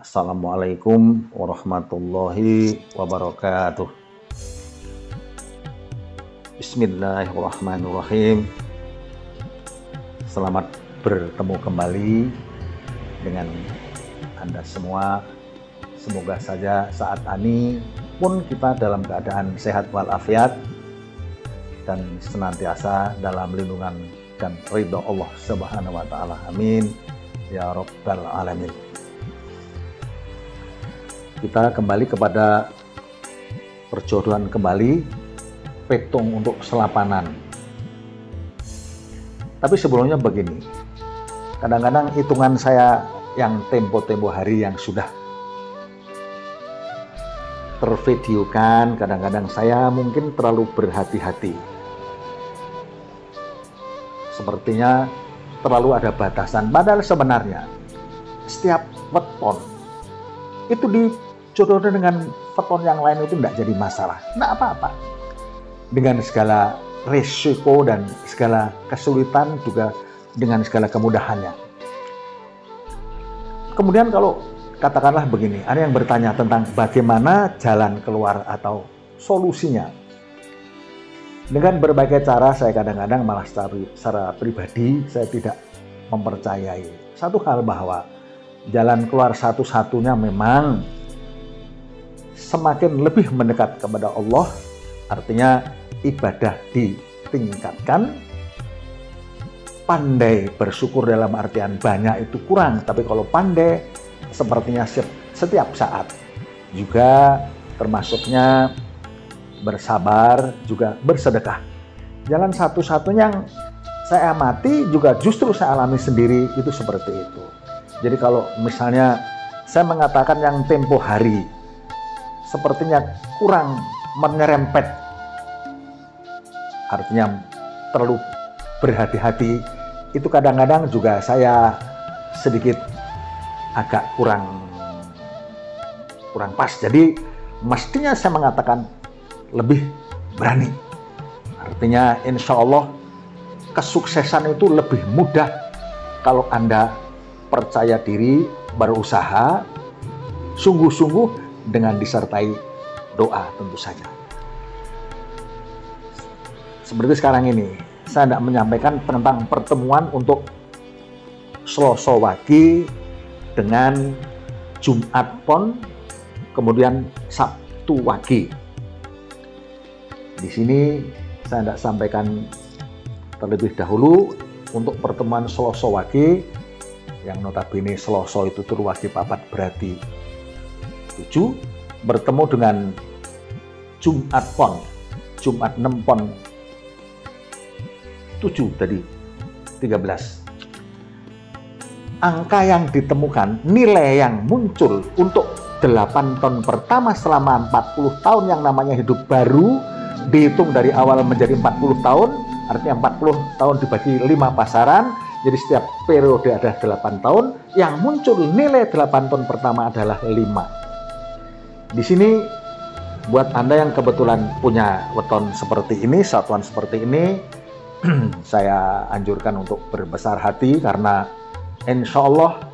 Assalamualaikum warahmatullahi wabarakatuh. Bismillahirrahmanirrahim. Selamat bertemu kembali dengan Anda semua. Semoga saja saat ini pun kita dalam keadaan sehat walafiat dan senantiasa dalam lindungan dan ridho Allah Subhanahu wa taala. Amin ya rabbal alamin. Kita kembali kepada perjodohan kembali, petung untuk selapanan. Tapi sebelumnya begini, kadang-kadang hitungan saya yang tempo-tempo hari yang sudah tervideokan, kadang-kadang saya mungkin terlalu berhati-hati. Sepertinya terlalu ada batasan, padahal sebenarnya setiap weton itu dijodohkan dengan weton yang lain itu tidak jadi masalah, tidak apa-apa. Dengan segala risiko dan segala kesulitan, juga dengan segala kemudahannya. Kemudian kalau katakanlah begini, ada yang bertanya tentang bagaimana jalan keluar atau solusinya. Dengan berbagai cara, saya kadang-kadang malah secara pribadi saya tidak mempercayai satu hal, bahwa jalan keluar satu-satunya memang semakin lebih mendekat kepada Allah, artinya ibadah ditingkatkan. Pandai bersyukur dalam artian banyak itu kurang, tapi kalau pandai sepertinya setiap saat. Juga termasuknya bersabar, juga bersedekah. Jalan satu-satunya yang saya amati, juga justru saya alami sendiri, itu seperti itu. Jadi kalau misalnya saya mengatakan yang tempo hari sepertinya kurang menyerempet, artinya terlalu berhati-hati, itu kadang-kadang juga saya sedikit agak kurang pas. Jadi mestinya saya mengatakan lebih berani. Artinya insya Allah kesuksesan itu lebih mudah kalau Anda percaya diri, berusaha sungguh-sungguh dengan disertai doa tentu saja. Seperti sekarang ini, saya tidak menyampaikan tentang pertemuan untuk Selasa Wage dengan Jumat Pon, kemudian Sabtu Wage. Di sini saya tidak sampaikan terlebih dahulu untuk pertemuan Selasa Wage, yang notabene Selasa itu tur wage papat berarti 7, bertemu dengan Jumat Pon, Jumat 6 Pon 7 tadi 13. Angka yang ditemukan, nilai yang muncul untuk 8 tahun pertama selama 40 tahun yang namanya hidup baru, dihitung dari awal menjadi 40 tahun, artinya 40 tahun dibagi 5 pasaran, jadi setiap periode ada 8 tahun, yang muncul nilai 8 tahun pertama adalah 5. Di sini buat Anda yang kebetulan punya weton seperti ini, satuan seperti ini, saya anjurkan untuk berbesar hati, karena insya Allah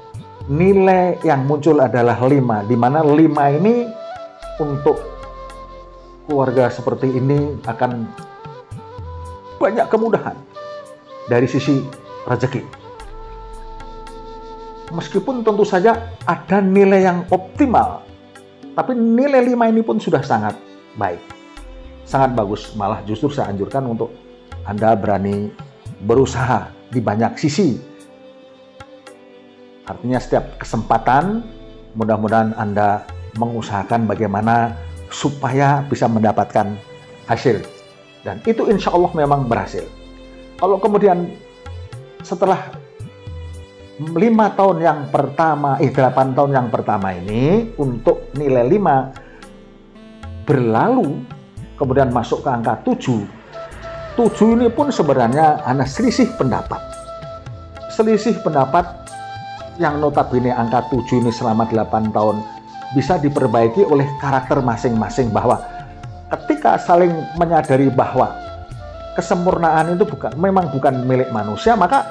nilai yang muncul adalah 5, di mana 5 ini untuk keluarga seperti ini akan banyak kemudahan dari sisi rezeki. Meskipun tentu saja ada nilai yang optimal, tapi nilai 5 ini pun sudah sangat baik, sangat bagus. Malah justru saya anjurkan untuk Anda berani berusaha di banyak sisi. Artinya setiap kesempatan, mudah-mudahan Anda mengusahakan bagaimana supaya bisa mendapatkan hasil. Dan itu insya Allah memang berhasil. Kalau kemudian setelah 8 tahun yang pertama ini, untuk nilai 5 berlalu, kemudian masuk ke angka 7. 7 ini pun sebenarnya ada selisih pendapat. Selisih pendapat yang notabene angka 7 ini selama 8 tahun bisa diperbaiki oleh karakter masing-masing, bahwa ketika saling menyadari bahwa kesempurnaan itu memang bukan milik manusia, maka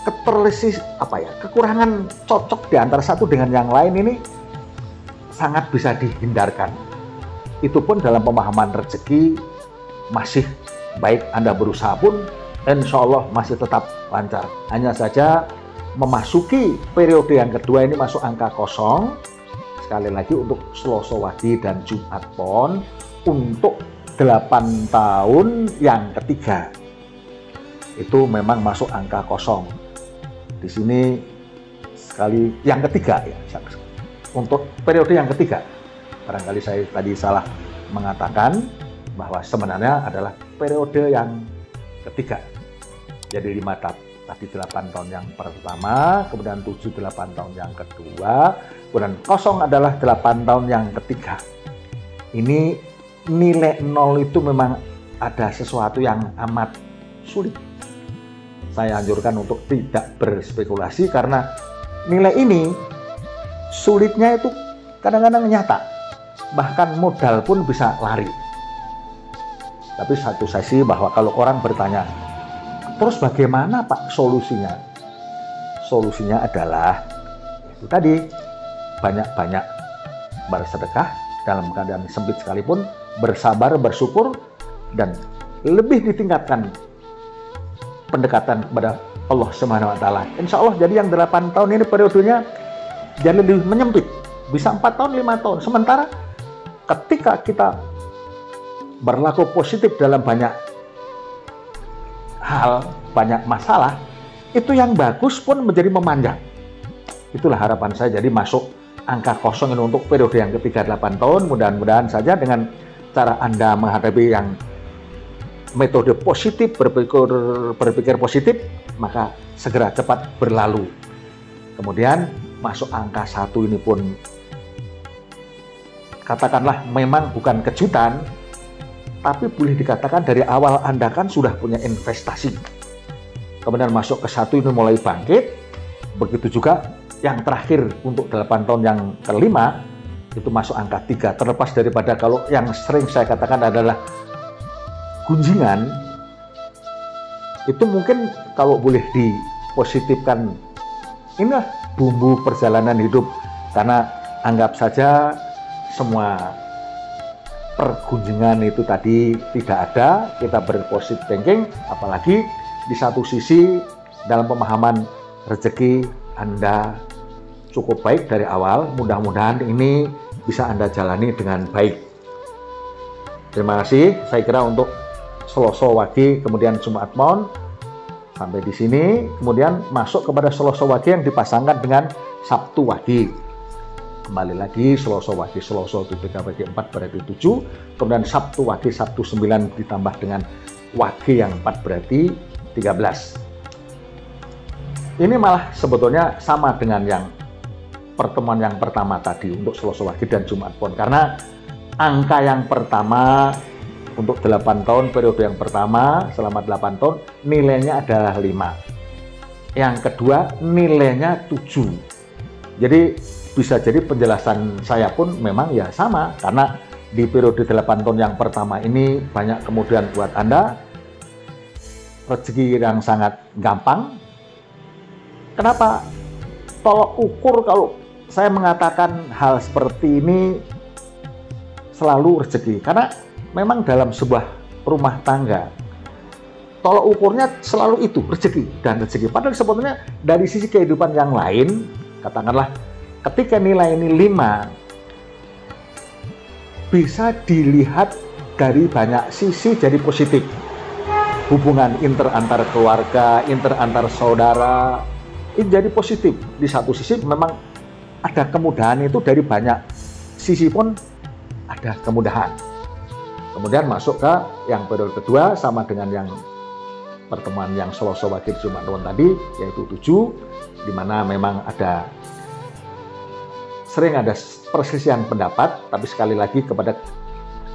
kekurangan cocok di antara satu dengan yang lain ini sangat bisa dihindarkan. Itu pun dalam pemahaman rezeki masih baik Anda berusaha pun insya Allah masih tetap lancar. Hanya saja memasuki periode yang kedua ini masuk angka kosong. Sekali lagi untuk Selasa Wage dan Jumat Pon untuk 8 tahun yang ketiga itu memang masuk angka kosong. Di sini sekali yang ketiga ya, untuk periode yang ketiga. Barangkali saya tadi salah mengatakan bahwa sebenarnya adalah periode yang ketiga. Jadi 5 tadi 8 tahun yang pertama, kemudian 7-8 tahun yang kedua, kemudian kosong adalah 8 tahun yang ketiga. Ini nilai 0 itu memang ada sesuatu yang amat sulit. Saya anjurkan untuk tidak berspekulasi karena nilai ini sulitnya itu kadang-kadang nyata. Bahkan modal pun bisa lari. Tapi satu sisi bahwa kalau orang bertanya, terus bagaimana Pak solusinya? Solusinya adalah itu tadi, banyak-banyak bersedekah dalam keadaan sempit sekalipun, bersabar, bersyukur, dan lebih ditingkatkan pendekatan kepada Allah Subhanahu wa taala. Insya Allah jadi yang 8 tahun ini periodenya jadi lebih menyempit. Bisa 4 tahun, 5 tahun. Sementara ketika kita berlaku positif dalam banyak hal, banyak masalah, itu yang bagus pun menjadi memanjang. Itulah harapan saya. Jadi masuk angka kosong ini untuk periode yang ketiga 8 tahun. Mudah-mudahan saja dengan cara Anda menghadapi yang metode positif, berpikir positif, maka segera cepat berlalu. Kemudian masuk angka 1 ini pun katakanlah memang bukan kejutan, tapi boleh dikatakan dari awal Anda kan sudah punya investasi. Kemudian masuk ke 1 ini mulai bangkit. Begitu juga yang terakhir untuk 8 tahun yang kelima itu masuk angka 3. Terlepas daripada kalau yang sering saya katakan adalah gunjingan, itu mungkin kalau boleh dipositifkan, inilah bumbu perjalanan hidup. Karena anggap saja semua pergunjingan itu tadi tidak ada, kita berpositif thinking, apalagi di satu sisi dalam pemahaman rezeki Anda cukup baik dari awal. Mudah-mudahan ini bisa Anda jalani dengan baik. Terima kasih. Saya kira untuk Selasa Wage kemudian Jumat Pon sampai di sini. Kemudian masuk kepada Selasa Wage yang dipasangkan dengan Sabtu Wage. Kembali lagi Selasa Wage, Selasa 7 bagi 4 berarti 7. Kemudian Sabtu Wage, Sabtu 9 ditambah dengan Wage yang 4 berarti 13. Ini malah sebetulnya sama dengan yang pertemuan yang pertama tadi untuk Selasa Wage dan Jumat Pon. Karena angka yang pertama untuk 8 tahun, periode yang pertama selama 8 tahun nilainya adalah 5. Yang kedua nilainya 7. Jadi bisa jadi penjelasan saya pun memang ya sama. Karena di periode 8 tahun yang pertama ini banyak kemudian buat Anda rezeki yang sangat gampang. Kenapa? Tolok ukur kalau saya mengatakan hal seperti ini selalu rezeki. Karena memang dalam sebuah rumah tangga tolok ukurnya selalu itu rezeki dan rezeki. Padahal sebetulnya dari sisi kehidupan yang lain, katakanlah ketika nilai ini 5 bisa dilihat dari banyak sisi jadi positif. Hubungan antar keluarga, antar saudara ini jadi positif. Di satu sisi memang ada kemudahan, itu dari banyak sisi pun ada kemudahan. Kemudian masuk ke yang periode kedua sama dengan yang pertemuan yang Selasa Wage Jumat Pon tadi, yaitu 7, di mana memang sering ada perselisihan pendapat, tapi sekali lagi kepada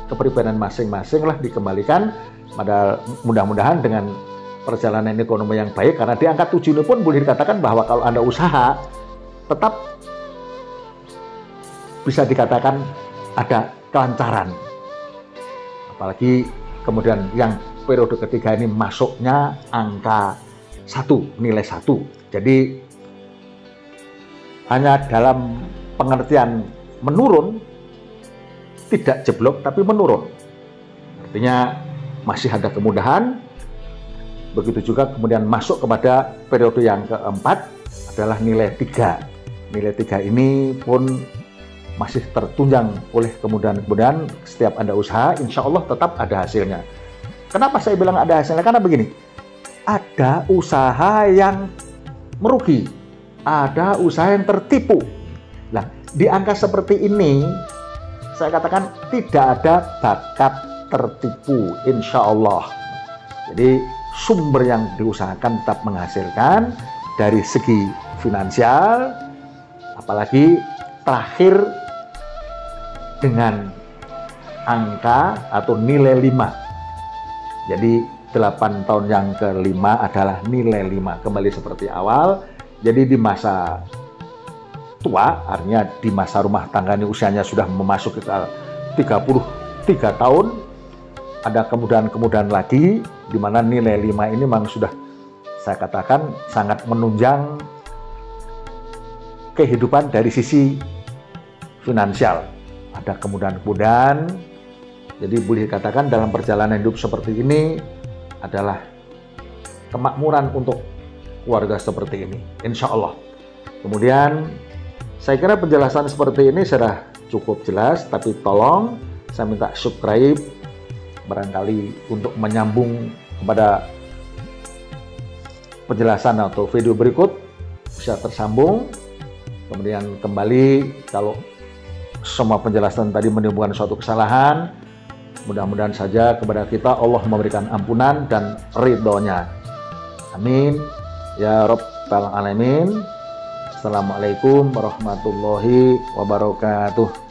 kepribadian masing-masing lah dikembalikan. Pada mudah-mudahan dengan perjalanan ekonomi yang baik, karena di angka 7 ini pun boleh dikatakan bahwa kalau Anda usaha tetap bisa dikatakan ada kelancaran. Apalagi kemudian yang periode ketiga ini masuknya angka nilai 1. Jadi hanya dalam pengertian menurun, tidak jeblok tapi menurun. Artinya masih ada kemudahan. Begitu juga kemudian masuk kepada periode yang keempat adalah nilai 3. Nilai 3 ini pun masih tertunjang oleh kemudahan-kemudahan. Setiap Anda usaha, insya Allah tetap ada hasilnya. Kenapa saya bilang ada hasilnya? Karena begini, ada usaha yang merugi, ada usaha yang tertipu. Nah, di angka seperti ini, saya katakan tidak ada bakat tertipu, insya Allah. Jadi sumber yang diusahakan tetap menghasilkan dari segi finansial, apalagi terakhir dengan angka atau nilai 5. Jadi 8 tahun yang kelima adalah nilai 5, kembali seperti awal. Jadi di masa tua, artinya di masa rumah tangga ini usianya sudah memasuki 33 tahun, ada kemudahan-kemudahan lagi, di mana nilai 5 ini memang sudah saya katakan sangat menunjang kehidupan dari sisi finansial. Ada kemudahan-kemudahan, jadi boleh dikatakan dalam perjalanan hidup seperti ini adalah kemakmuran untuk keluarga seperti ini, insya Allah. Kemudian saya kira penjelasan seperti ini sudah cukup jelas, tapi tolong saya minta subscribe barangkali untuk menyambung kepada penjelasan atau video berikut bisa tersambung. Kemudian kembali kalau semua penjelasan tadi menimbulkan suatu kesalahan, mudah-mudahan saja kepada kita Allah memberikan ampunan dan ridhonya. Amin ya Rabbal Alamin. Assalamualaikum warahmatullahi wabarakatuh.